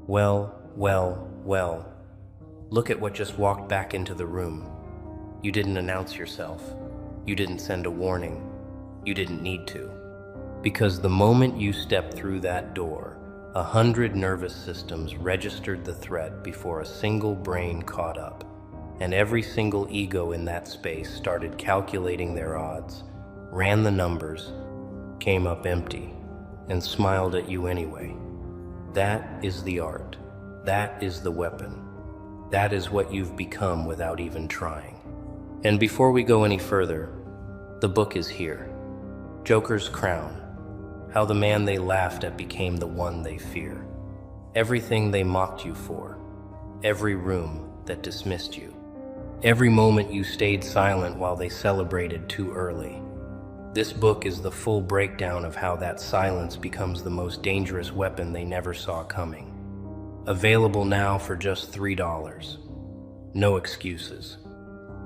Well. Look at what just walked back into the room. You didn't announce yourself. You didn't send a warning. You didn't need to. Because the moment you stepped through that door, 100 nervous systems registered the threat before a single brain caught up. And every single ego in that space started calculating their odds, ran the numbers, came up empty, and smiled at you anyway. That is the art. That is the weapon. That is what you've become without even trying. And before we go any further, the book is here. Joker's Crown. How the man they laughed at became the one they fear. Everything they mocked you for. Every room that dismissed you. Every moment you stayed silent while they celebrated too early. This book is the full breakdown of how that silence becomes the most dangerous weapon they never saw coming. Available now for just $3. No excuses.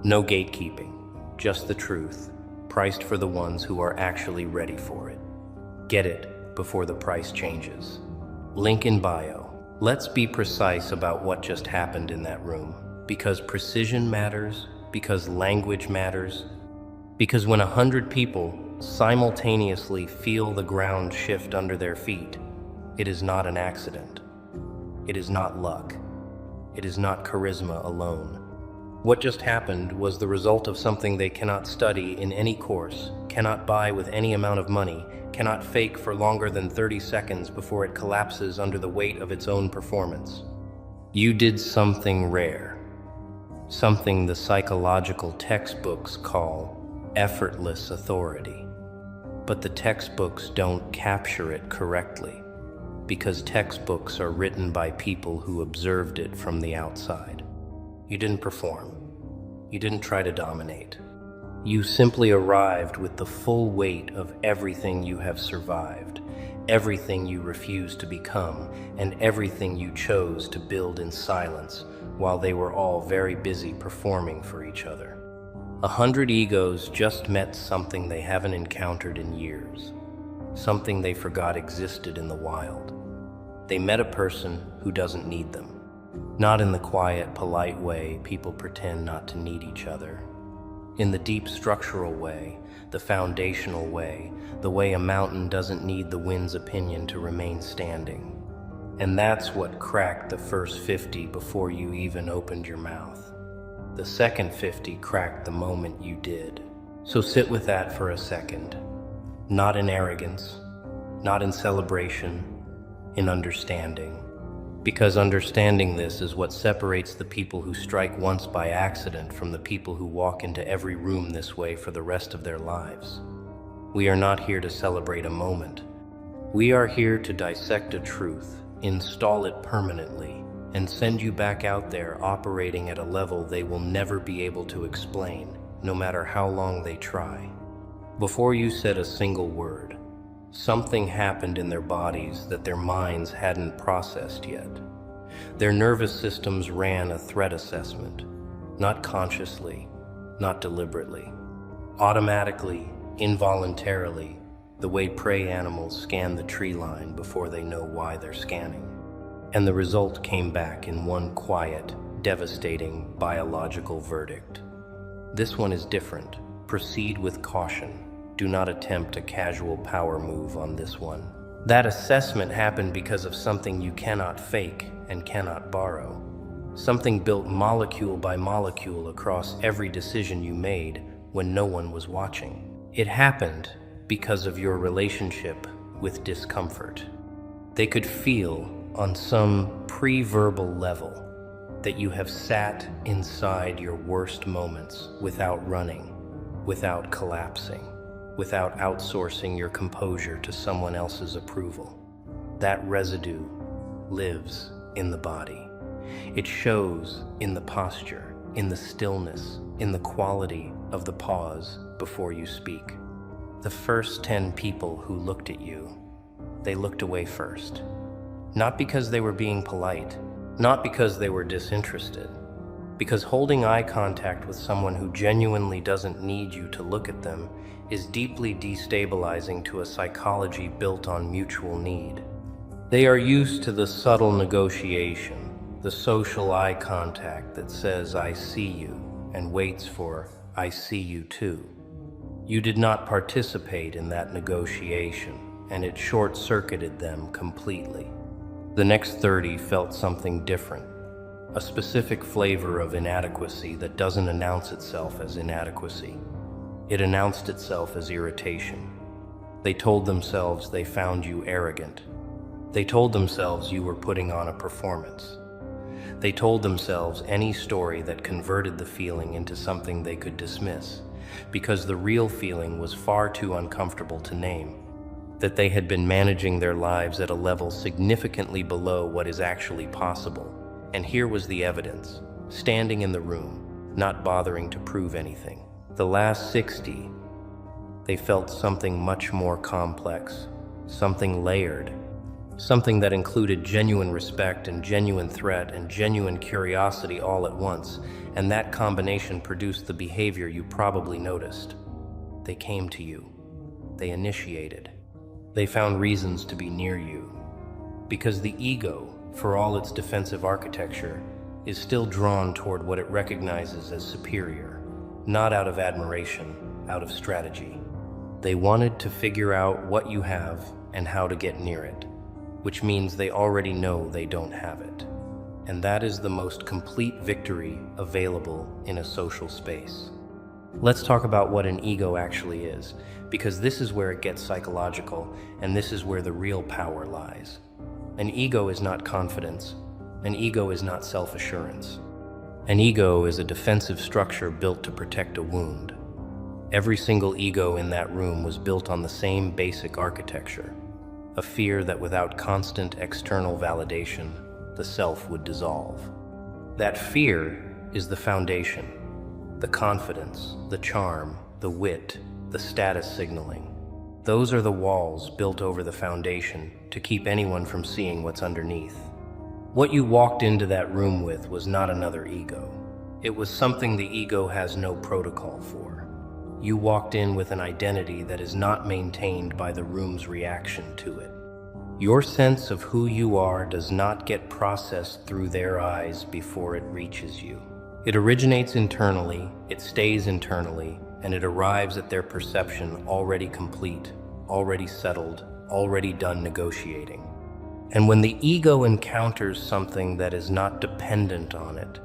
No gatekeeping. Just the truth, priced for the ones who are actually ready for it. Get it before the price changes. Link in bio. Let's be precise about what just happened in that room. Because precision matters, because language matters, because when 100 people simultaneously feel the ground shift under their feet, it is not an accident. It is not luck. It is not charisma alone. What just happened was the result of something they cannot study in any course, cannot buy with any amount of money, cannot fake for longer than 30 seconds before it collapses under the weight of its own performance. You did something rare, something the psychological textbooks call effortless authority. But the textbooks don't capture it correctly, because textbooks are written by people who observed it from the outside. You didn't perform. You didn't try to dominate. You simply arrived with the full weight of everything you have survived, everything you refused to become, and everything you chose to build in silence while they were all very busy performing for each other. 100 egos just met something they haven't encountered in years, something they forgot existed in the wild. They met a person who doesn't need them, not in the quiet, polite way people pretend not to need each other. In the deep structural way, the foundational way, the way a mountain doesn't need the wind's opinion to remain standing. And that's what cracked the first 50 before you even opened your mouth. The second 50 cracked the moment you did. So sit with that for a second. Not in arrogance, not in celebration, in understanding. Because understanding this is what separates the people who strike once by accident from the people who walk into every room this way for the rest of their lives. We are not here to celebrate a moment. We are here to dissect a truth, install it permanently, and send you back out there operating at a level they will never be able to explain, no matter how long they try. Before you said a single word, something happened in their bodies that their minds hadn't processed yet. Their nervous systems ran a threat assessment, not consciously, not deliberately, automatically, involuntarily, the way prey animals scan the tree line before they know why they're scanning. And the result came back in one quiet, devastating biological verdict. This one is different. Proceed with caution. Do not attempt a casual power move on this one. That assessment happened because of something you cannot fake and cannot borrow. Something built molecule by molecule across every decision you made when no one was watching. It happened because of your relationship with discomfort. They could feel on some pre-verbal level that you have sat inside your worst moments without running, without collapsing, without outsourcing your composure to someone else's approval. That residue lives in the body. It shows in the posture, in the stillness, in the quality of the pause before you speak. The first 10 people who looked at you, they looked away first. Not because they were being polite, not because they were disinterested, because holding eye contact with someone who genuinely doesn't need you to look at them is deeply destabilizing to a psychology built on mutual need. They are used to the subtle negotiation, the social eye contact that says, "I see you," and waits for, "I see you too." You did not participate in that negotiation, and it short-circuited them completely. The next 30 felt something different, a specific flavor of inadequacy that doesn't announce itself as inadequacy. It announced itself as irritation. They told themselves they found you arrogant. They told themselves you were putting on a performance. They told themselves any story that converted the feeling into something they could dismiss, because the real feeling was far too uncomfortable to name, that they had been managing their lives at a level significantly below what is actually possible. And here was the evidence, standing in the room, not bothering to prove anything. The last 60, they felt something much more complex, something layered, something that included genuine respect and genuine threat and genuine curiosity all at once, and that combination produced the behavior you probably noticed. They came to you. They initiated. They found reasons to be near you. Because the ego, for all its defensive architecture, is still drawn toward what it recognizes as superior, not out of admiration, out of strategy. They wanted to figure out what you have and how to get near it, which means they already know they don't have it. And that is the most complete victory available in a social space. Let's talk about what an ego actually is, because this is where it gets psychological, and this is where the real power lies. An ego is not confidence. An ego is not self-assurance. An ego is a defensive structure built to protect a wound. Every single ego in that room was built on the same basic architecture, a fear that without constant external validation, the self would dissolve. That fear is the foundation, the confidence, the charm, the wit, the status signaling. Those are the walls built over the foundation to keep anyone from seeing what's underneath. What you walked into that room with was not another ego. It was something the ego has no protocol for. You walked in with an identity that is not maintained by the room's reaction to it. Your sense of who you are does not get processed through their eyes before it reaches you. It originates internally, it stays internally, and it arrives at their perception already complete, already settled, already done negotiating. And when the ego encounters something that is not dependent on it,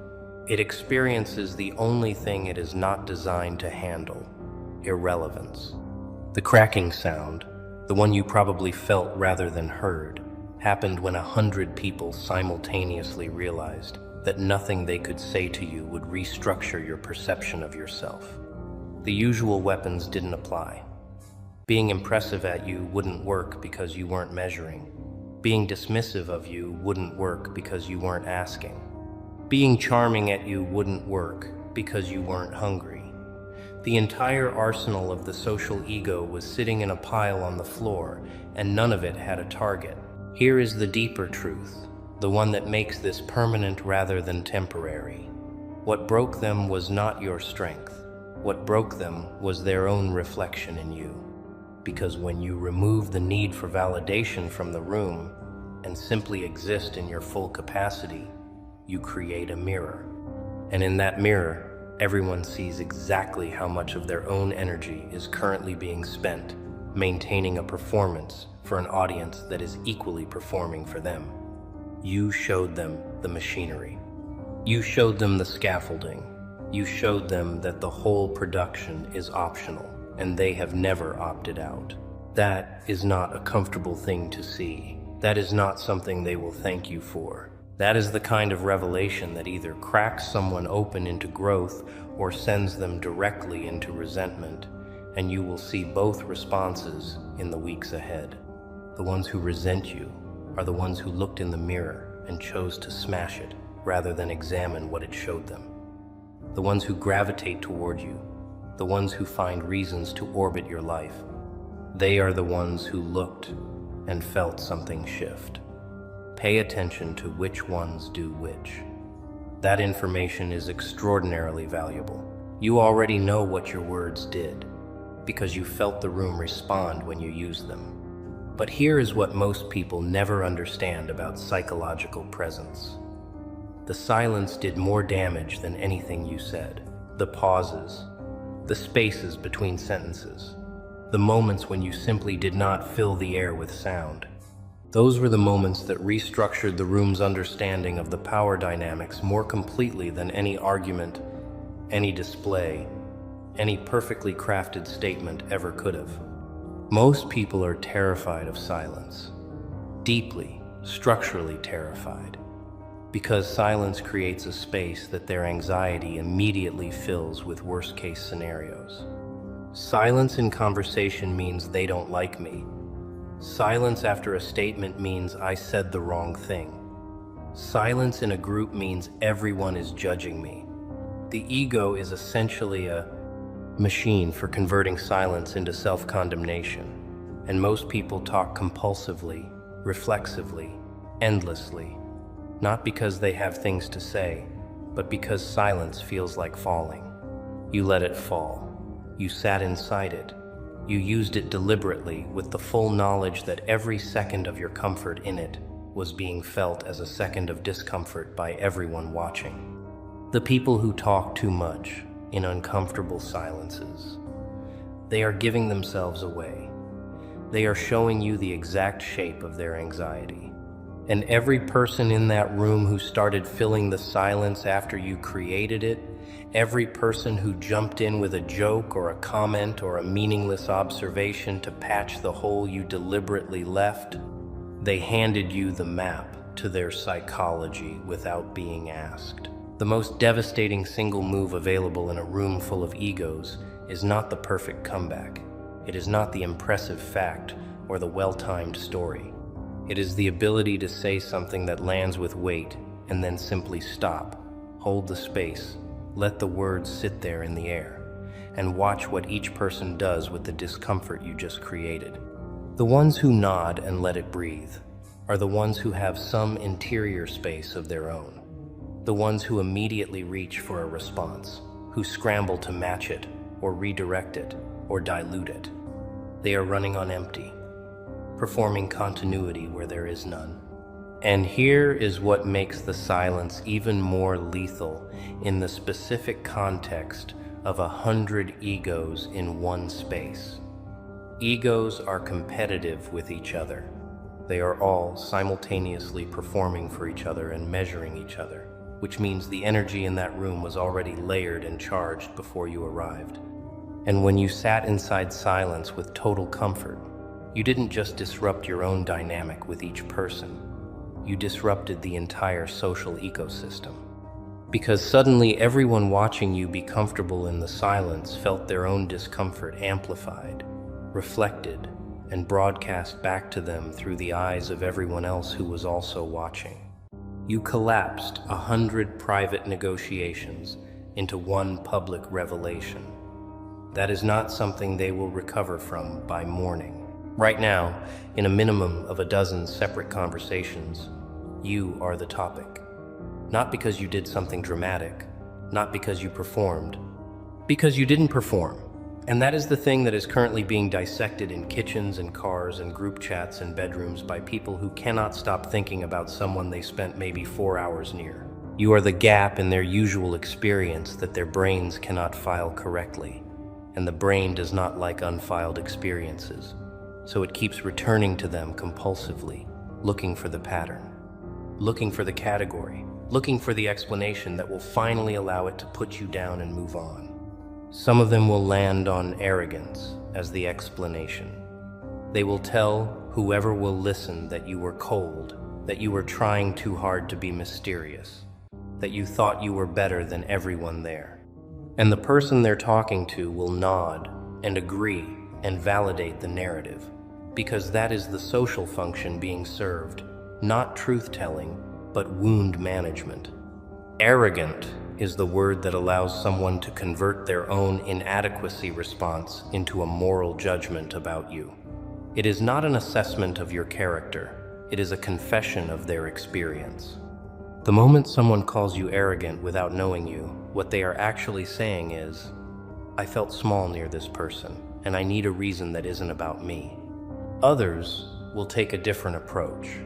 it experiences the only thing it is not designed to handle: irrelevance. The cracking sound, the one you probably felt rather than heard, happened when 100 people simultaneously realized that nothing they could say to you would restructure your perception of yourself. The usual weapons didn't apply. Being impressive at you wouldn't work because you weren't measuring. Being dismissive of you wouldn't work because you weren't asking. Being charming at you wouldn't work because you weren't hungry. The entire arsenal of the social ego was sitting in a pile on the floor, and none of it had a target. Here is the deeper truth, the one that makes this permanent rather than temporary. What broke them was not your strength. What broke them was their own reflection in you. Because when you remove the need for validation from the room and simply exist in your full capacity, you create a mirror. And in that mirror, everyone sees exactly how much of their own energy is currently being spent maintaining a performance for an audience that is equally performing for them. You showed them the machinery. You showed them the scaffolding. You showed them that the whole production is optional, and they have never opted out. That is not a comfortable thing to see. That is not something they will thank you for. That is the kind of revelation that either cracks someone open into growth or sends them directly into resentment, and you will see both responses in the weeks ahead. The ones who resent you are the ones who looked in the mirror and chose to smash it rather than examine what it showed them. The ones who gravitate toward you, the ones who find reasons to orbit your life, they are the ones who looked and felt something shift. Pay attention to which ones do which. That information is extraordinarily valuable. You already know what your words did, because you felt the room respond when you used them. But here is what most people never understand about psychological presence. The silence did more damage than anything you said. The pauses, the spaces between sentences, the moments when you simply did not fill the air with sound. Those were the moments that restructured the room's understanding of the power dynamics more completely than any argument, any display, any perfectly crafted statement ever could have. Most people are terrified of silence, deeply, structurally terrified, because silence creates a space that their anxiety immediately fills with worst-case scenarios. Silence in conversation means they don't like me. Silence after a statement means I said the wrong thing. Silence in a group means everyone is judging me. The ego is essentially a machine for converting silence into self-condemnation, and most people talk compulsively, reflexively, endlessly, not because they have things to say, but because silence feels like falling. You let it fall. You sat inside it. You used it deliberately with the full knowledge that every second of your comfort in it was being felt as a second of discomfort by everyone watching. The people who talk too much in uncomfortable silences, they are giving themselves away. They are showing you the exact shape of their anxiety. And every person in that room who started filling the silence after you created it, every person who jumped in with a joke or a comment or a meaningless observation to patch the hole you deliberately left, they handed you the map to their psychology without being asked. The most devastating single move available in a room full of egos is not the perfect comeback. It is not the impressive fact or the well-timed story. It is the ability to say something that lands with weight and then simply stop, hold the space, let the words sit there in the air, and watch what each person does with the discomfort you just created. The ones who nod and let it breathe are the ones who have some interior space of their own. The ones who immediately reach for a response, who scramble to match it, or redirect it, or dilute it. They are running on empty, performing continuity where there is none. And here is what makes the silence even more lethal in the specific context of 100 egos in one space. Egos are competitive with each other. They are all simultaneously performing for each other and measuring each other, which means the energy in that room was already layered and charged before you arrived. And when you sat inside silence with total comfort, you didn't just disrupt your own dynamic with each person. You disrupted the entire social ecosystem. Because suddenly everyone watching you be comfortable in the silence felt their own discomfort amplified, reflected, and broadcast back to them through the eyes of everyone else who was also watching. You collapsed 100 private negotiations into one public revelation. That is not something they will recover from by morning. Right now, in a minimum of a dozen separate conversations, you are the topic. Not because you did something dramatic, not because you performed, because you didn't perform. And that is the thing that is currently being dissected in kitchens and cars and group chats and bedrooms by people who cannot stop thinking about someone they spent maybe 4 hours near. You are the gap in their usual experience that their brains cannot file correctly, and the brain does not like unfiled experiences, so it keeps returning to them compulsively, looking for the pattern, looking for the category, looking for the explanation that will finally allow it to put you down and move on. Some of them will land on arrogance as the explanation. They will tell whoever will listen that you were cold, that you were trying too hard to be mysterious, that you thought you were better than everyone there. And the person they're talking to will nod and agree and validate the narrative, because that is the social function being served, not truth-telling, but wound management. Arrogant is the word that allows someone to convert their own inadequacy response into a moral judgment about you. It is not an assessment of your character. It is a confession of their experience. The moment someone calls you arrogant without knowing you, what they are actually saying is, I felt small near this person, and I need a reason that isn't about me. Others will take a different approach.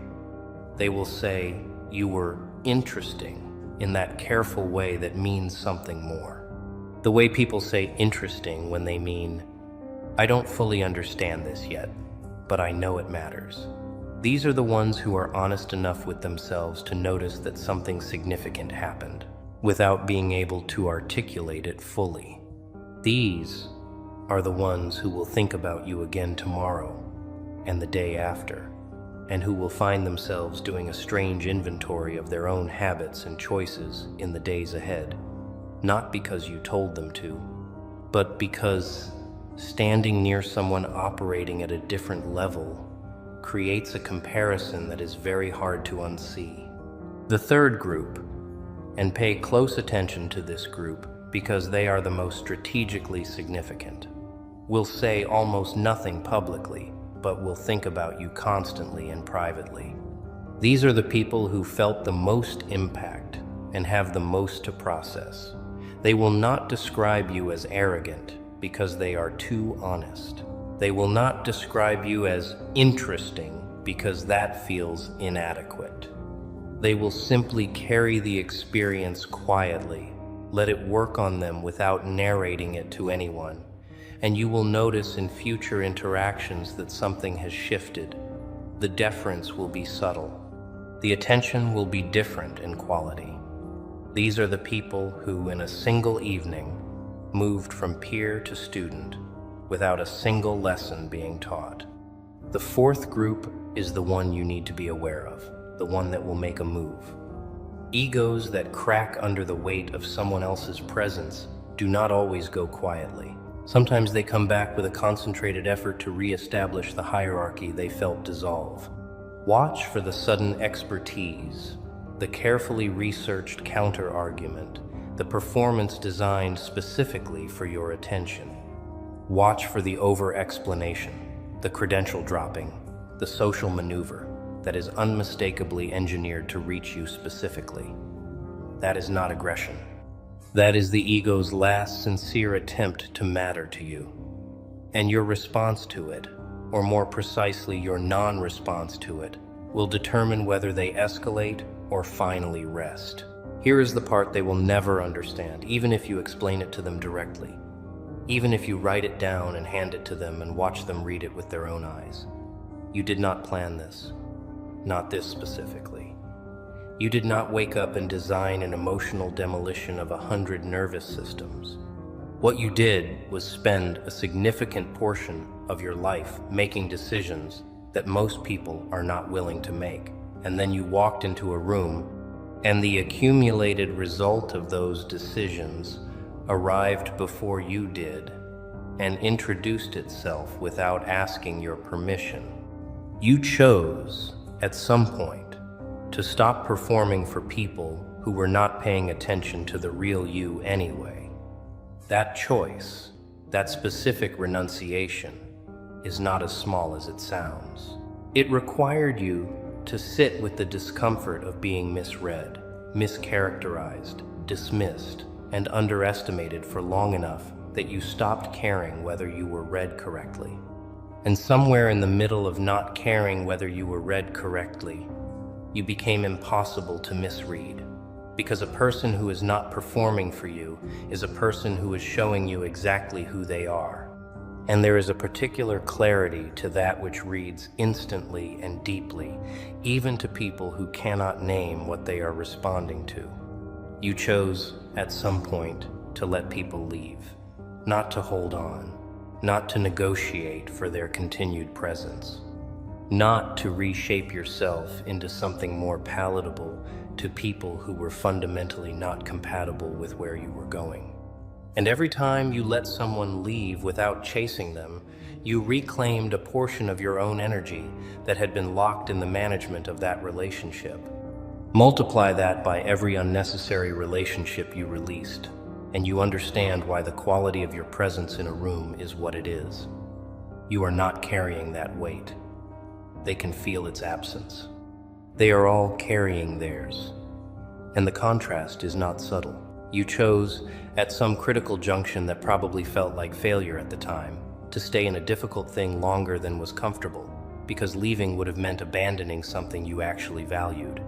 They will say, "You were interesting," in that careful way that means something more. The way people say interesting when they mean, "I don't fully understand this yet, but I know it matters." These are the ones who are honest enough with themselves to notice that something significant happened, without being able to articulate it fully. These are the ones who will think about you again tomorrow and the day after, and who will find themselves doing a strange inventory of their own habits and choices in the days ahead, not because you told them to, but because standing near someone operating at a different level creates a comparison that is very hard to unsee. The third group, and pay close attention to this group because they are the most strategically significant, will say almost nothing publicly, but will think about you constantly and privately. These are the people who felt the most impact and have the most to process. They will not describe you as arrogant because they are too honest. They will not describe you as interesting because that feels inadequate. They will simply carry the experience quietly, let it work on them without narrating it to anyone, and you will notice in future interactions that something has shifted. The deference will be subtle. The attention will be different in quality. These are the people who, in a single evening, moved from peer to student without a single lesson being taught. The fourth group is the one you need to be aware of, the one that will make a move. Egos that crack under the weight of someone else's presence do not always go quietly. Sometimes they come back with a concentrated effort to re-establish the hierarchy they felt dissolve. Watch for the sudden expertise, the carefully researched counter-argument, the performance designed specifically for your attention. Watch for the over-explanation, the credential dropping, the social maneuver that is unmistakably engineered to reach you specifically. That is not aggression. That is the ego's last sincere attempt to matter to you. And your response to it, or more precisely your non-response to it, will determine whether they escalate or finally rest. Here is the part they will never understand, even if you explain it to them directly. Even if you write it down and hand it to them and watch them read it with their own eyes. You did not plan this. Not this specifically. You did not wake up and design an emotional demolition of 100 nervous systems. What you did was spend a significant portion of your life making decisions that most people are not willing to make. And then you walked into a room, and the accumulated result of those decisions arrived before you did and introduced itself without asking your permission. You chose, at some point, to stop performing for people who were not paying attention to the real you anyway. That choice, that specific renunciation, is not as small as it sounds. It required you to sit with the discomfort of being misread, mischaracterized, dismissed, and underestimated for long enough that you stopped caring whether you were read correctly. And somewhere in the middle of not caring whether you were read correctly, you became impossible to misread, because a person who is not performing for you is a person who is showing you exactly who they are. And there is a particular clarity to that which reads instantly and deeply, even to people who cannot name what they are responding to. You chose, at some point, to let people leave, not to hold on, not to negotiate for their continued presence, not to reshape yourself into something more palatable to people who were fundamentally not compatible with where you were going. And every time you let someone leave without chasing them, you reclaimed a portion of your own energy that had been locked in the management of that relationship. Multiply that by every unnecessary relationship you released, and you understand why the quality of your presence in a room is what it is. You are not carrying that weight. They can feel its absence. They are all carrying theirs. And the contrast is not subtle. You chose, at some critical junction that probably felt like failure at the time, to stay in a difficult thing longer than was comfortable. because leaving would have meant abandoning something you actually valued.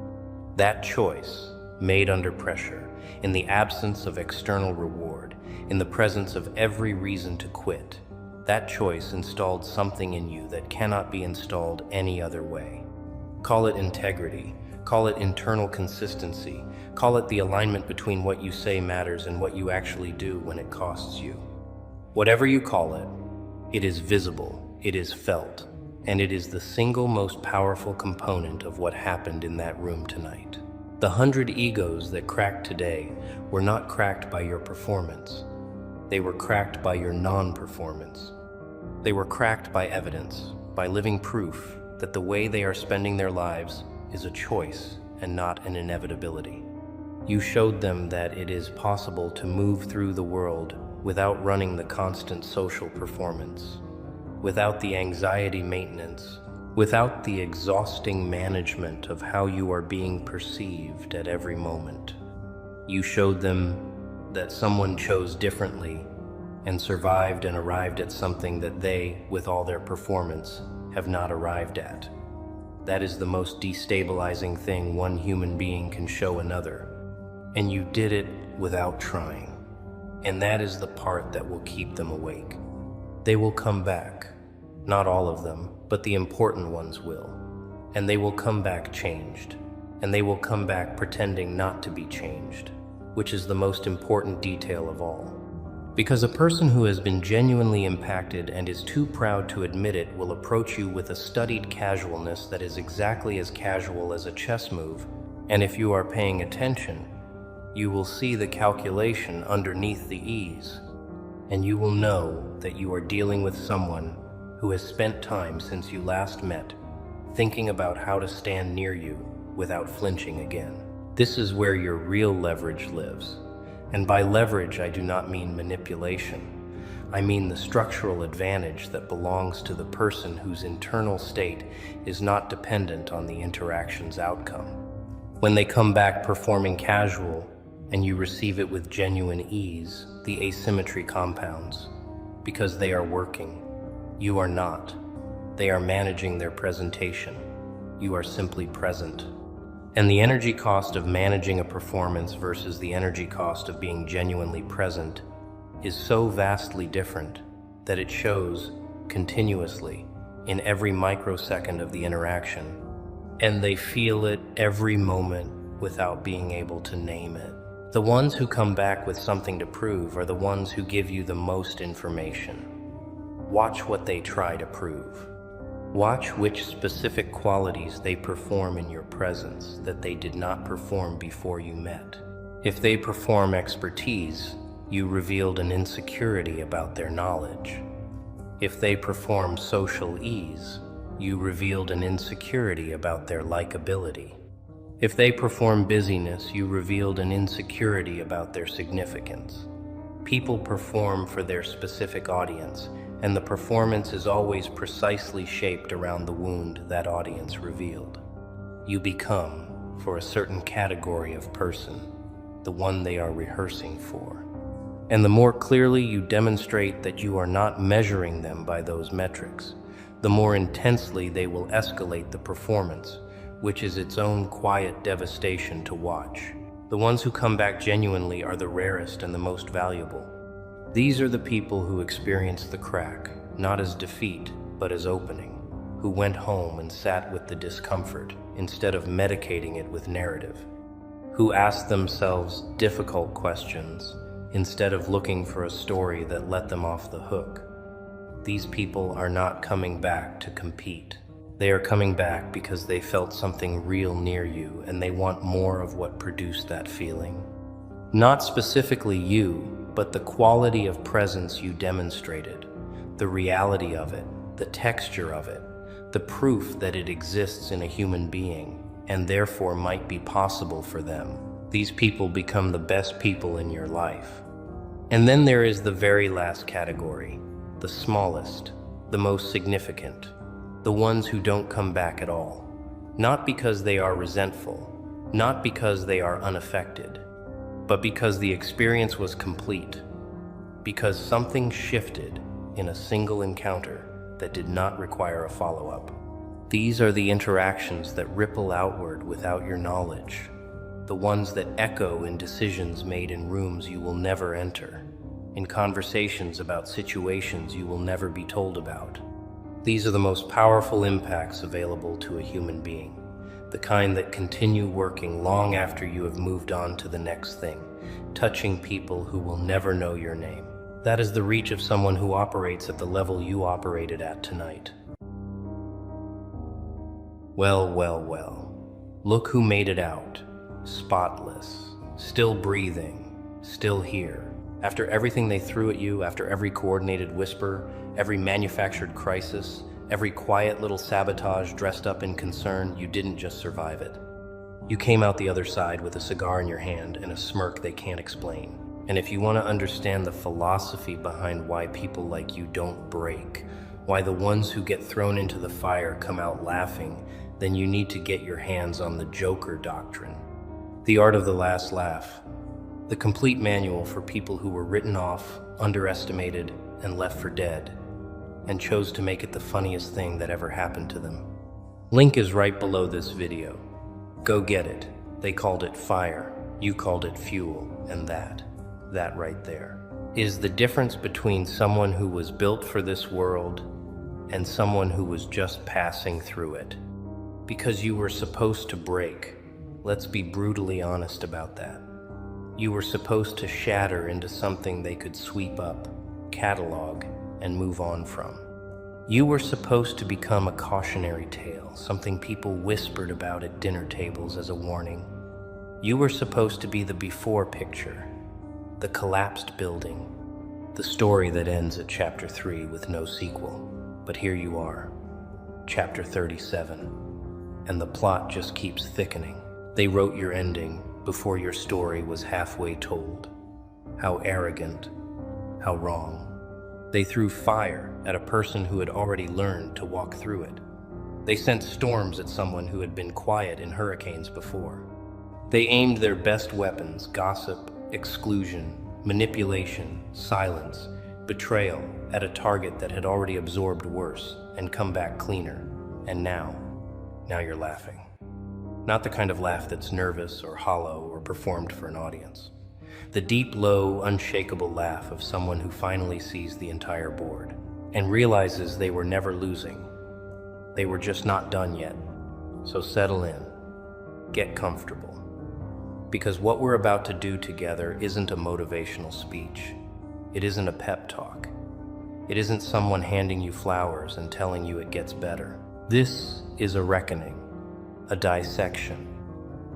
That choice, made under pressure, in the absence of external reward, in the presence of every reason to quit, that choice installed something in you that cannot be installed any other way. Call it integrity, call it internal consistency, call it the alignment between what you say matters and what you actually do when it costs you. Whatever you call it, it is visible, it is felt, and it is the single most powerful component of what happened in that room tonight. The 100 egos that cracked today were not cracked by your performance. They were cracked by your non-performance. They were cracked by evidence, by living proof that the way they are spending their lives is a choice and not an inevitability. You showed them that it is possible to move through the world without running the constant social performance, without the anxiety maintenance, without the exhausting management of how you are being perceived at every moment. You showed them that someone chose differently and survived and arrived at something that they, with all their performance, have not arrived at. That is the most destabilizing thing one human being can show another, and you did it without trying. And that is the part that will keep them awake. They will come back. Not all of them, but the important ones will. And they will come back changed. And they will come back pretending not to be changed, which is the most important detail of all. Because a person who has been genuinely impacted and is too proud to admit it will approach you with a studied casualness that is exactly as casual as a chess move. And if you are paying attention, you will see the calculation underneath the ease. And you will know that you are dealing with someone who has spent time since you last met, thinking about how to stand near you without flinching again. This is where your real leverage lives. And by leverage, I do not mean manipulation. I mean the structural advantage that belongs to the person whose internal state is not dependent on the interaction's outcome. When they come back performing casual, and you receive it with genuine ease, the asymmetry compounds, because they are working. You are not. They are managing their presentation. You are simply present. And the energy cost of managing a performance versus the energy cost of being genuinely present is so vastly different that it shows continuously in every microsecond of the interaction. And they feel it every moment without being able to name it. The ones who come back with something to prove are the ones who give you the most information. Watch what they try to prove. Watch which specific qualities they perform in your presence that they did not perform before you met. If they perform expertise, you revealed an insecurity about their knowledge. If they perform social ease, you revealed an insecurity about their likability. If they perform busyness, you revealed an insecurity about their significance. People perform for their specific audience, and the performance is always precisely shaped around the wound that audience revealed. You become, for a certain category of person, the one they are rehearsing for. And the more clearly you demonstrate that you are not measuring them by those metrics, the more intensely they will escalate the performance, which is its own quiet devastation to watch. The ones who come back genuinely are the rarest and the most valuable. These are the people who experience the crack, not as defeat, but as opening, who went home and sat with the discomfort instead of medicating it with narrative, who asked themselves difficult questions instead of looking for a story that let them off the hook. These people are not coming back to compete. They are coming back because they felt something real near you and they want more of what produced that feeling. Not specifically you, but the quality of presence you demonstrated, the reality of it, the texture of it, the proof that it exists in a human being and therefore might be possible for them. These people become the best people in your life. And then there is the very last category, the smallest, the most significant, the ones who don't come back at all. Not because they are resentful, not because they are unaffected, but because the experience was complete, because something shifted in a single encounter that did not require a follow-up. These are the interactions that ripple outward without your knowledge, the ones that echo in decisions made in rooms you will never enter, in conversations about situations you will never be told about. These are the most powerful impacts available to a human being, the kind that continue working long after you have moved on to the next thing, touching people who will never know your name. That is the reach of someone who operates at the level you operated at tonight. Well, well, well. Look who made it out. Spotless. Still breathing. Still here. After everything they threw at you, after every coordinated whisper, every manufactured crisis, every quiet little sabotage dressed up in concern, you didn't just survive it. You came out the other side with a cigar in your hand and a smirk they can't explain. And if you want to understand the philosophy behind why people like you don't break, why the ones who get thrown into the fire come out laughing, then you need to get your hands on the Joker doctrine. The art of the last laugh. The complete manual for people who were written off, underestimated, and left for dead, and chose to make it the funniest thing that ever happened to them. Link is right below this video. Go get it. They called it fire, you called it fuel, and that right there, is the difference between someone who was built for this world and someone who was just passing through it. Because you were supposed to break. Let's be brutally honest about that. You were supposed to shatter into something they could sweep up, catalog, and move on from. You were supposed to become a cautionary tale, something people whispered about at dinner tables as a warning. You were supposed to be the before picture, the collapsed building, the story that ends at chapter 3 with no sequel. But here you are, chapter 37. And the plot just keeps thickening. They wrote your ending before your story was halfway told. How arrogant, how wrong. They threw fire at a person who had already learned to walk through it. They sent storms at someone who had been quiet in hurricanes before. They aimed their best weapons, gossip, exclusion, manipulation, silence, betrayal, at a target that had already absorbed worse and come back cleaner. And now you're laughing. Not the kind of laugh that's nervous or hollow or performed for an audience. The deep, low, unshakable laugh of someone who finally sees the entire board and realizes they were never losing. They were just not done yet. So settle in. Get comfortable. Because what we're about to do together isn't a motivational speech. It isn't a pep talk. It isn't someone handing you flowers and telling you it gets better. This is a reckoning, a dissection,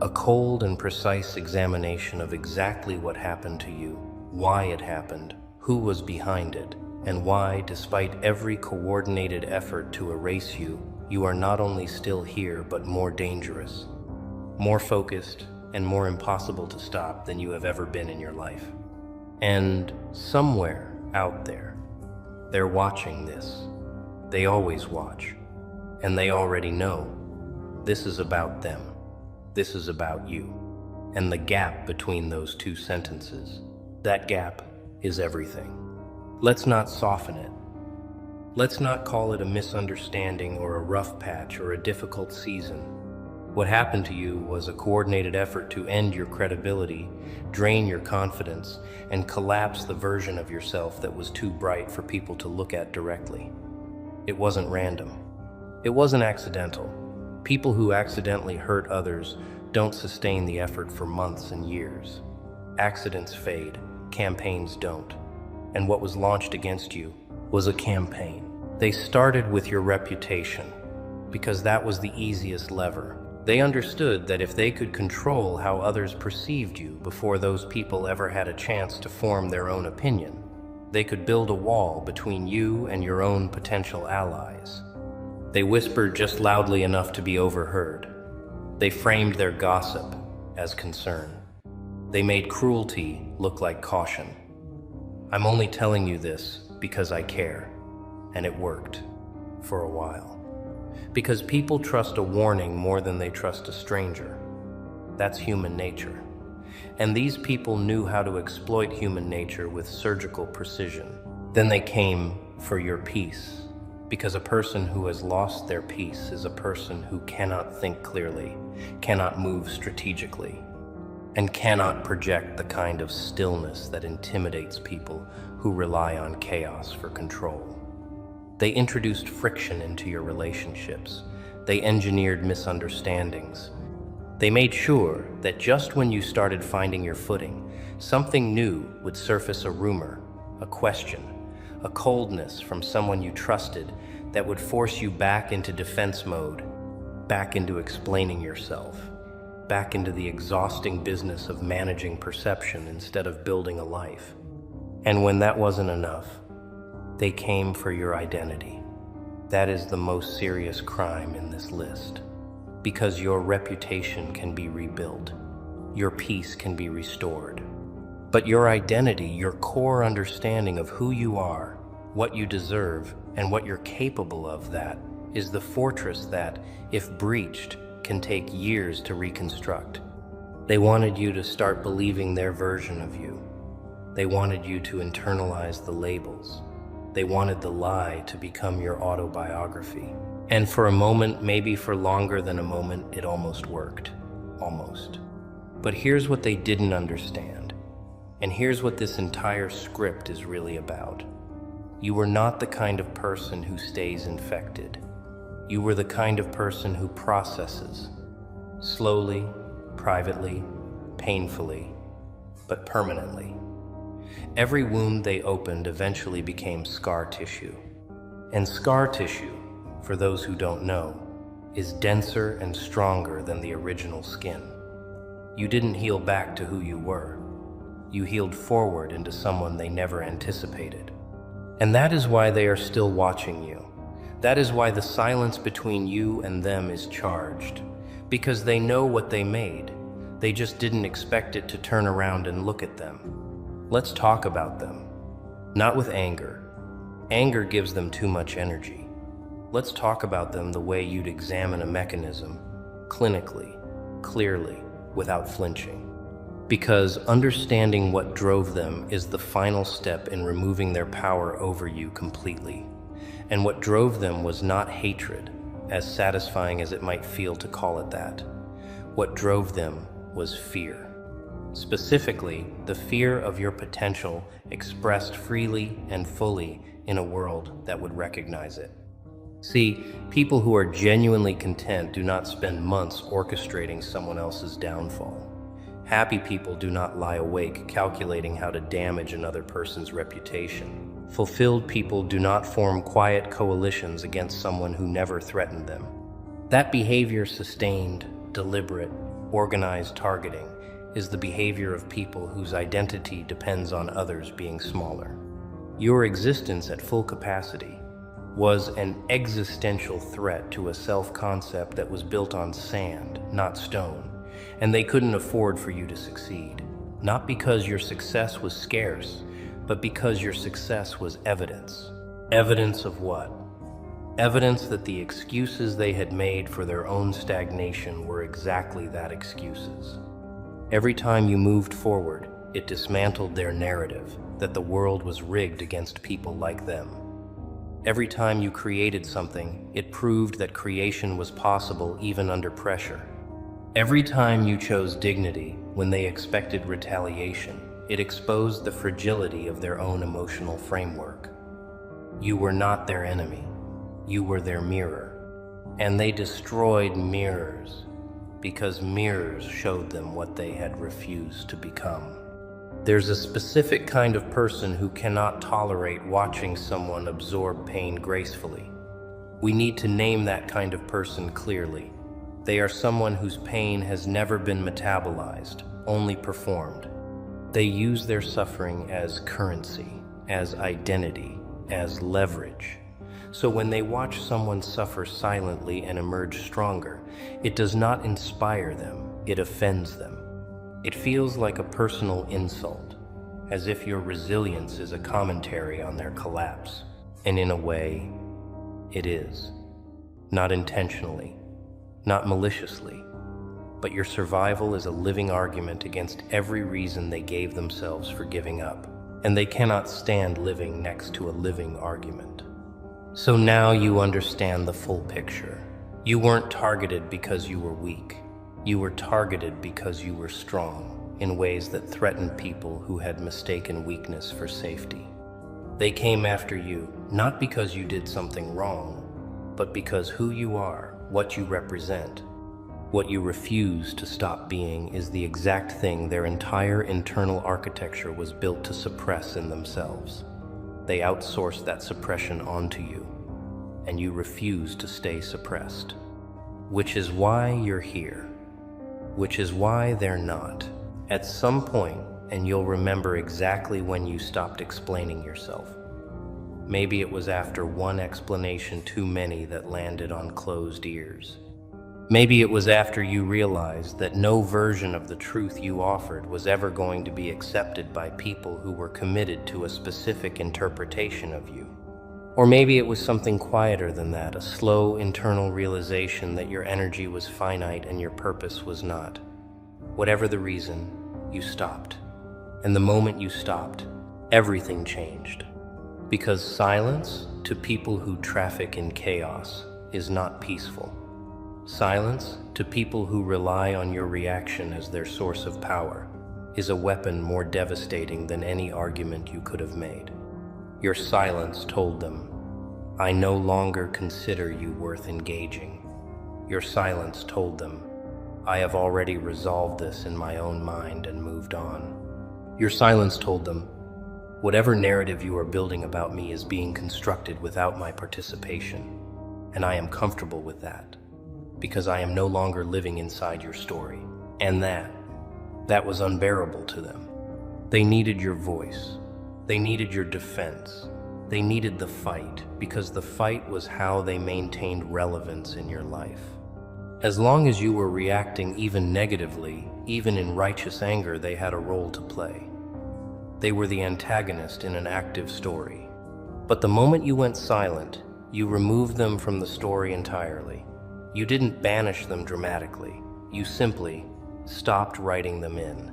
a cold and precise examination of exactly what happened to you, why it happened, who was behind it, and why, despite every coordinated effort to erase you, you are not only still here, but more dangerous, more focused, and more impossible to stop than you have ever been in your life. And somewhere out there, they're watching this. They always watch. And they already know this is about them. This is about you. And the gap between those two sentences, that gap is everything. Let's not soften it. Let's not call it a misunderstanding or a rough patch or a difficult season. What happened to you was a coordinated effort to end your credibility, drain your confidence, and collapse the version of yourself that was too bright for people to look at directly. It wasn't random. It wasn't accidental. People who accidentally hurt others don't sustain the effort for months and years. Accidents fade, campaigns don't. And what was launched against you was a campaign. They started with your reputation, because that was the easiest lever. They understood that if they could control how others perceived you before those people ever had a chance to form their own opinion, they could build a wall between you and your own potential allies. They whispered just loudly enough to be overheard. They framed their gossip as concern. They made cruelty look like caution. I'm only telling you this because I care, and it worked for a while. Because people trust a warning more than they trust a stranger. That's human nature. And these people knew how to exploit human nature with surgical precision. Then they came for your peace. Because a person who has lost their peace is a person who cannot think clearly, cannot move strategically, and cannot project the kind of stillness that intimidates people who rely on chaos for control. They introduced friction into your relationships. They engineered misunderstandings. They made sure that just when you started finding your footing, something new would surface, a rumor, a question, a coldness from someone you trusted that would force you back into defense mode, back into explaining yourself, back into the exhausting business of managing perception instead of building a life. And when that wasn't enough, they came for your identity. That is the most serious crime in this list, because your reputation can be rebuilt, your peace can be restored. But your identity, your core understanding of who you are, what you deserve, and what you're capable of, that is the fortress that, if breached, can take years to reconstruct. They wanted you to start believing their version of you. They wanted you to internalize the labels. They wanted the lie to become your autobiography. And for a moment, maybe for longer than a moment, it almost worked. Almost. But here's what they didn't understand. And here's what this entire script is really about. You were not the kind of person who stays infected. You were the kind of person who processes. Slowly, privately, painfully, but permanently. Every wound they opened eventually became scar tissue. And scar tissue, for those who don't know, is denser and stronger than the original skin. You didn't heal back to who you were. You healed forward into someone they never anticipated. And that is why they are still watching you. That is why the silence between you and them is charged. Because they know what they made. They just didn't expect it to turn around and look at them. Let's talk about them. Not with anger. Anger gives them too much energy. Let's talk about them the way you'd examine a mechanism, clinically, clearly, without flinching. Because understanding what drove them is the final step in removing their power over you completely. And what drove them was not hatred, as satisfying as it might feel to call it that. What drove them was fear. Specifically, the fear of your potential expressed freely and fully in a world that would recognize it. See, people who are genuinely content do not spend months orchestrating someone else's downfall. Happy people do not lie awake calculating how to damage another person's reputation. Fulfilled people do not form quiet coalitions against someone who never threatened them. That behavior, sustained, deliberate, organized targeting, is the behavior of people whose identity depends on others being smaller. Your existence at full capacity was an existential threat to a self-concept that was built on sand, not stone, and they couldn't afford for you to succeed. Not because your success was scarce, but because your success was evidence. Evidence of what? Evidence that the excuses they had made for their own stagnation were exactly that, excuses. Every time you moved forward, it dismantled their narrative that the world was rigged against people like them. Every time you created something, it proved that creation was possible even under pressure. Every time you chose dignity when they expected retaliation, it exposed the fragility of their own emotional framework. You were not their enemy. You were their mirror. And they destroyed mirrors because mirrors showed them what they had refused to become. There's a specific kind of person who cannot tolerate watching someone absorb pain gracefully. We need to name that kind of person clearly. They are someone whose pain has never been metabolized, only performed. They use their suffering as currency, as identity, as leverage. So when they watch someone suffer silently and emerge stronger, it does not inspire them, it offends them. It feels like a personal insult, as if your resilience is a commentary on their collapse. And in a way, it is. Not intentionally, not maliciously, but your survival is a living argument against every reason they gave themselves for giving up, and they cannot stand living next to a living argument. So now you understand the full picture. You weren't targeted because you were weak. You were targeted because you were strong, in ways that threatened people who had mistaken weakness for safety. They came after you, not because you did something wrong, but because who you are, what you represent, what you refuse to stop being is the exact thing their entire internal architecture was built to suppress in themselves. They outsourced that suppression onto you, and you refuse to stay suppressed. Which is why you're here. Which is why they're not. At some point, and you'll remember exactly when you stopped explaining yourself. Maybe it was after one explanation too many that landed on closed ears. Maybe it was after you realized that no version of the truth you offered was ever going to be accepted by people who were committed to a specific interpretation of you. Or maybe it was something quieter than that, a slow internal realization that your energy was finite and your purpose was not. Whatever the reason, you stopped. And the moment you stopped, everything changed. Because silence, to people who traffic in chaos, is not peaceful. Silence, to people who rely on your reaction as their source of power, is a weapon more devastating than any argument you could have made. Your silence told them, "I no longer consider you worth engaging." Your silence told them, "I have already resolved this in my own mind and moved on." Your silence told them, "Whatever narrative you are building about me is being constructed without my participation, and I am comfortable with that, because I am no longer living inside your story." And that was unbearable to them. They needed your voice. They needed your defense. They needed the fight, because the fight was how they maintained relevance in your life. As long as you were reacting even negatively, even in righteous anger, they had a role to play. They were the antagonist in an active story. But the moment you went silent, you removed them from the story entirely. You didn't banish them dramatically. You simply stopped writing them in.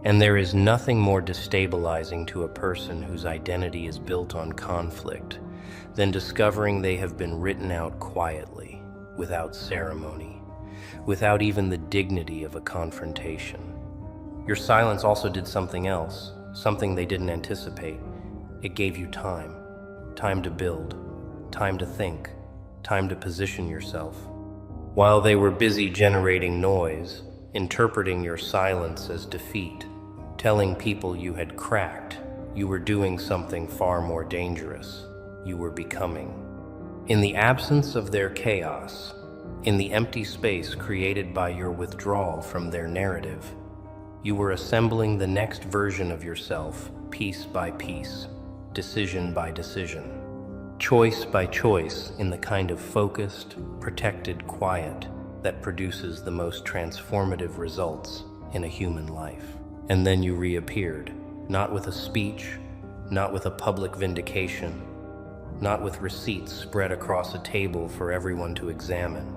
And there is nothing more destabilizing to a person whose identity is built on conflict than discovering they have been written out quietly, without ceremony, without even the dignity of a confrontation. Your silence also did something else, something they didn't anticipate. It gave you time. Time to build, time to think, time to position yourself. While they were busy generating noise, interpreting your silence as defeat, telling people you had cracked, you were doing something far more dangerous. You were becoming. In the absence of their chaos, in the empty space created by your withdrawal from their narrative, you were assembling the next version of yourself, piece by piece, decision by decision, choice by choice, in the kind of focused, protected quiet that produces the most transformative results in a human life. And then you reappeared, not with a speech, not with a public vindication, not with receipts spread across a table for everyone to examine.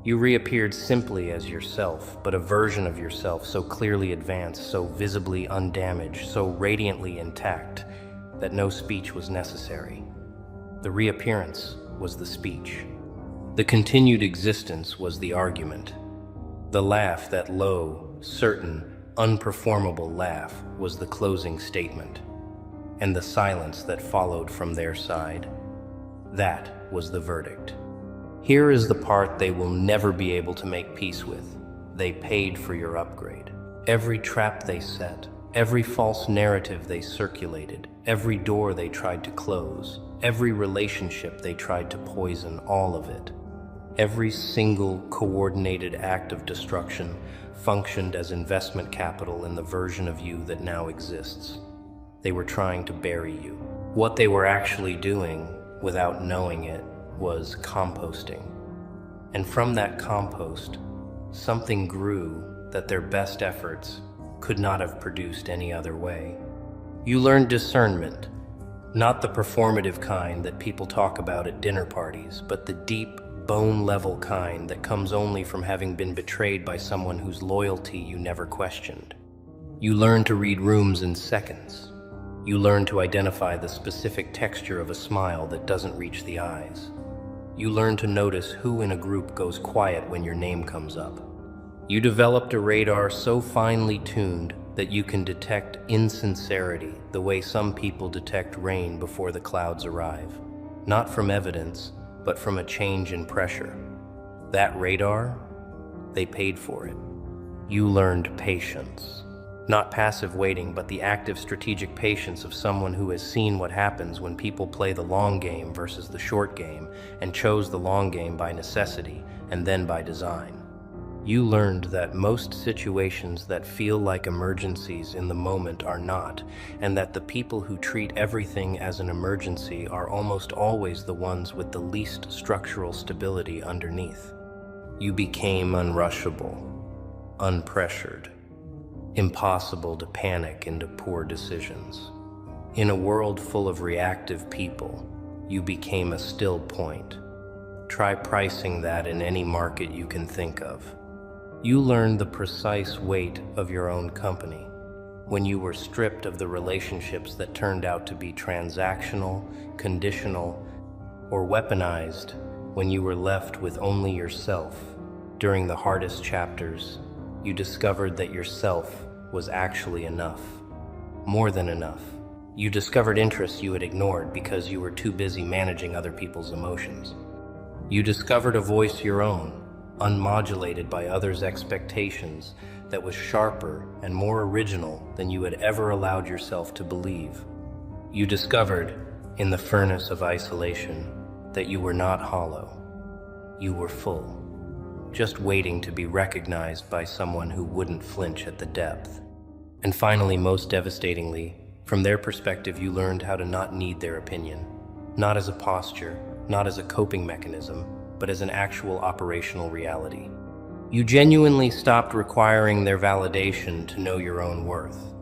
You reappeared simply as yourself, but a version of yourself so clearly advanced, so visibly undamaged, so radiantly intact, that no speech was necessary. The reappearance was the speech. The continued existence was the argument. The laugh, that low, certain, unperformable laugh, was the closing statement. And the silence that followed from their side, that was the verdict. Here is the part they will never be able to make peace with. They paid for your upgrade. Every trap they set, every false narrative they circulated, every door they tried to close, every relationship they tried to poison, all of it. Every single coordinated act of destruction functioned as investment capital in the version of you that now exists. They were trying to bury you. What they were actually doing, without knowing it, was composting. And from that compost, something grew that their best efforts could not have produced any other way. You learned discernment, not the performative kind that people talk about at dinner parties, but the deep, bone-level kind that comes only from having been betrayed by someone whose loyalty you never questioned. You learned to read rooms in seconds. You learn to identify the specific texture of a smile that doesn't reach the eyes. You learn to notice who in a group goes quiet when your name comes up. You developed a radar so finely tuned that you can detect insincerity the way some people detect rain before the clouds arrive. Not from evidence, but from a change in pressure. That radar, they paid for it. You learned patience. Not passive waiting, but the active strategic patience of someone who has seen what happens when people play the long game versus the short game, and chose the long game by necessity and then by design. You learned that most situations that feel like emergencies in the moment are not, and that the people who treat everything as an emergency are almost always the ones with the least structural stability underneath. You became unrushable, unpressured, impossible to panic into poor decisions. In a world full of reactive people, you became a still point. Try pricing that in any market you can think of. You learned the precise weight of your own company when you were stripped of the relationships that turned out to be transactional, conditional, or weaponized, when you were left with only yourself. During the hardest chapters, you discovered that yourself was actually enough, more than enough. You discovered interests you had ignored because you were too busy managing other people's emotions. You discovered a voice your own, unmodulated by others' expectations, that was sharper and more original than you had ever allowed yourself to believe. You discovered, in the furnace of isolation, that you were not hollow. You were full, just waiting to be recognized by someone who wouldn't flinch at the depth. And finally, most devastatingly, from their perspective, you learned how to not need their opinion, not as a posture, not as a coping mechanism, but as an actual operational reality. You genuinely stopped requiring their validation to know your own worth.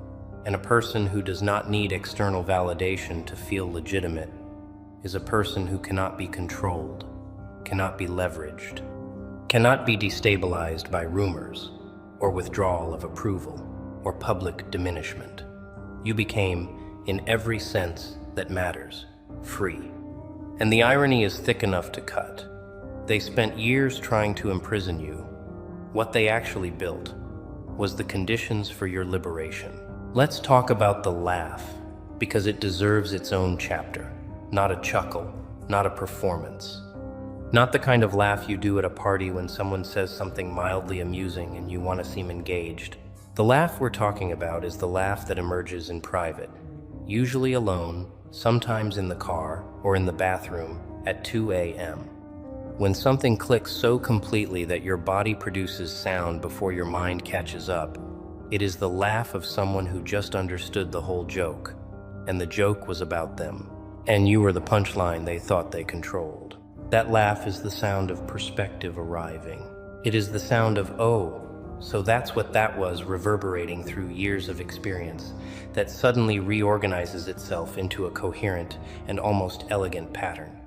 And a person who does not need external validation to feel legitimate is a person who cannot be controlled, cannot be leveraged, cannot be destabilized by rumors or withdrawal of approval or public diminishment. You became, in every sense that matters, free. And the irony is thick enough to cut. They spent years trying to imprison you. What they actually built was the conditions for your liberation. Let's talk about the laugh, because it deserves its own chapter. Not a chuckle, not a performance. Not the kind of laugh you do at a party when someone says something mildly amusing and you want to seem engaged. The laugh we're talking about is the laugh that emerges in private, usually alone, sometimes in the car or in the bathroom at 2 a.m. When something clicks so completely that your body produces sound before your mind catches up, it is the laugh of someone who just understood the whole joke, and the joke was about them, and you were the punchline they thought they controlled. That laugh is the sound of perspective arriving. It is the sound of, oh, so that's what that was, reverberating through years of experience, that suddenly reorganizes itself into a coherent and almost elegant pattern.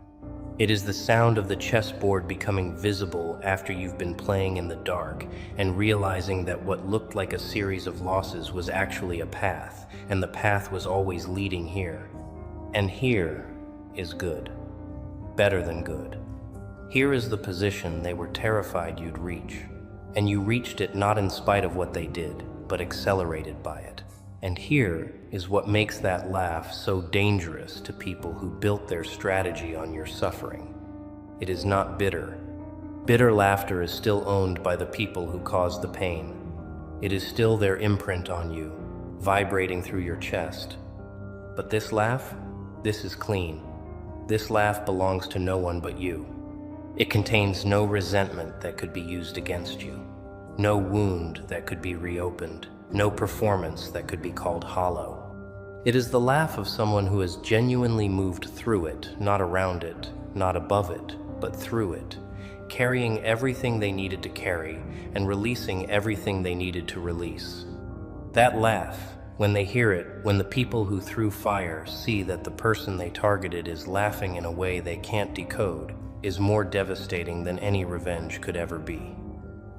It is the sound of the chessboard becoming visible after you've been playing in the dark and realizing that what looked like a series of losses was actually a path, and the path was always leading here. And here is good. Better than good. Here is the position they were terrified you'd reach, and you reached it not in spite of what they did, but accelerated by it. And here is what makes that laugh so dangerous to people who built their strategy on your suffering. It is not bitter. Bitter laughter is still owned by the people who caused the pain. It is still their imprint on you, vibrating through your chest. But this laugh, this is clean. This laugh belongs to no one but you. It contains no resentment that could be used against you, no wound that could be reopened, no performance that could be called hollow. It is the laugh of someone who has genuinely moved through it, not around it, not above it, but through it, carrying everything they needed to carry and releasing everything they needed to release. That laugh, when they hear it, when the people who threw fire see that the person they targeted is laughing in a way they can't decode, is more devastating than any revenge could ever be.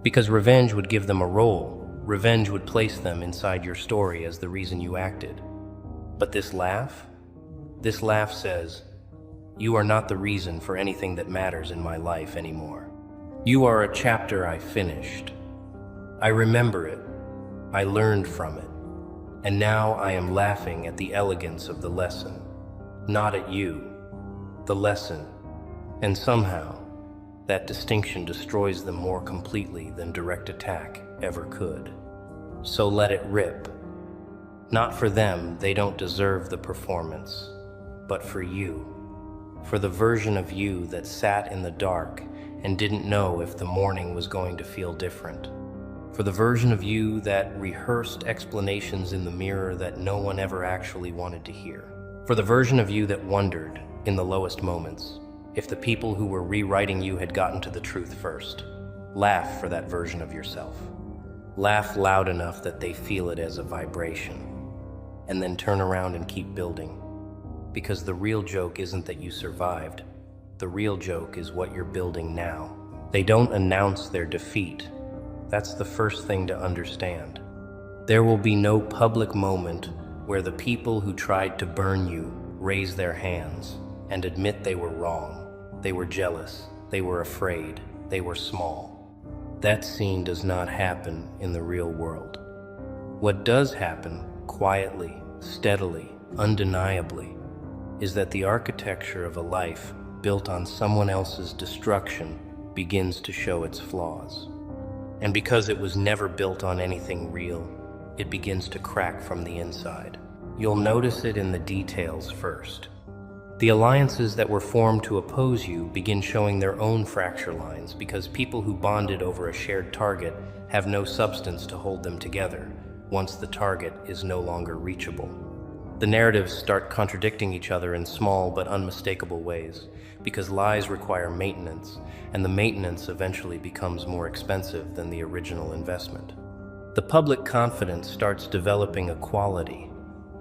Because revenge would give them a role. Revenge would place them inside your story as the reason you acted. But this laugh says, you are not the reason for anything that matters in my life anymore. You are a chapter I finished. I remember it. I learned from it. And now I am laughing at the elegance of the lesson, not at you, the lesson. And somehow, that distinction destroys them more completely than direct attack ever could. So let it rip. Not for them, they don't deserve the performance, but for you, for the version of you that sat in the dark and didn't know if the morning was going to feel different. For the version of you that rehearsed explanations in the mirror that no one ever actually wanted to hear. For the version of you that wondered, in the lowest moments, if the people who were rewriting you had gotten to the truth first. Laugh for that version of yourself. Laugh loud enough that they feel it as a vibration. And then turn around and keep building. Because the real joke isn't that you survived. The real joke is what you're building now. They don't announce their defeat. That's the first thing to understand. There will be no public moment where the people who tried to burn you raise their hands and admit they were wrong. They were jealous. They were afraid. They were small. That scene does not happen in the real world. What does happen, quietly, steadily, undeniably, is that the architecture of a life built on someone else's destruction begins to show its flaws. And because it was never built on anything real, it begins to crack from the inside. You'll notice it in the details first. The alliances that were formed to oppose you begin showing their own fracture lines because people who bonded over a shared target have no substance to hold them together once the target is no longer reachable. The narratives start contradicting each other in small but unmistakable ways because lies require maintenance, and the maintenance eventually becomes more expensive than the original investment. The public confidence starts developing a quality,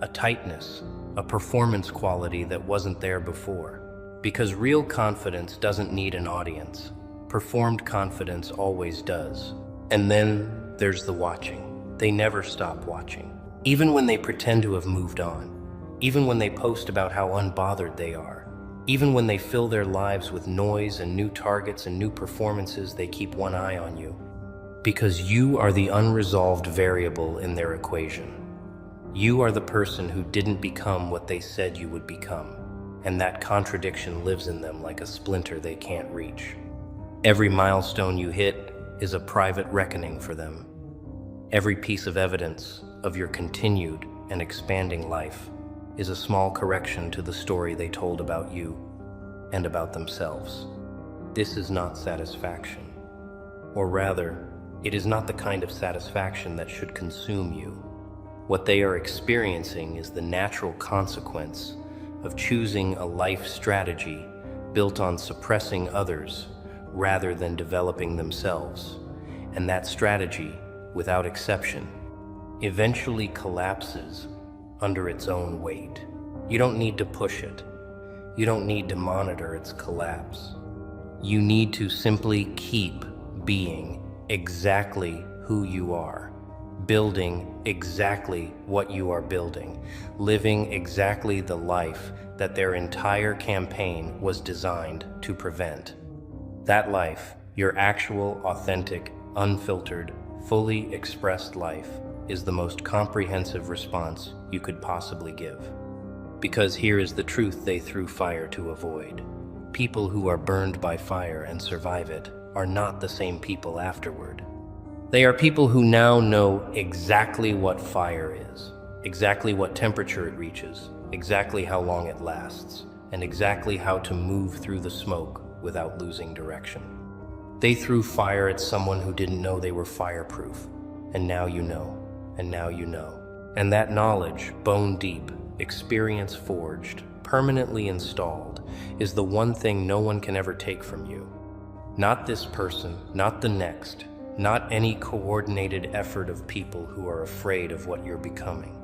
a tightness, a performance quality that wasn't there before. Because real confidence doesn't need an audience. Performed confidence always does. And then there's the watching. They never stop watching. Even when they pretend to have moved on. Even when they post about how unbothered they are. Even when they fill their lives with noise and new targets and new performances, they keep one eye on you. Because you are the unresolved variable in their equation. You are the person who didn't become what they said you would become, and that contradiction lives in them like a splinter they can't reach. Every milestone you hit is a private reckoning for them. Every piece of evidence of your continued and expanding life is a small correction to the story they told about you and about themselves. This is not satisfaction. Or rather, it is not the kind of satisfaction that should consume you. What they are experiencing is the natural consequence of choosing a life strategy built on suppressing others rather than developing themselves. And that strategy, without exception, eventually collapses under its own weight. You don't need to push it. You don't need to monitor its collapse. You need to simply keep being exactly who you are, building exactly what you are building, living exactly the life that their entire campaign was designed to prevent. That life, your actual, authentic, unfiltered, fully expressed life, is the most comprehensive response you could possibly give. Because here is the truth they threw fire to avoid. People who are burned by fire and survive it are not the same people afterward. They are people who now know exactly what fire is, exactly what temperature it reaches, exactly how long it lasts, and exactly how to move through the smoke without losing direction. They threw fire at someone who didn't know they were fireproof, and now you know. And now you know. And that knowledge, bone deep, experience forged, permanently installed, is the one thing no one can ever take from you. Not this person, not the next, not any coordinated effort of people who are afraid of what you're becoming.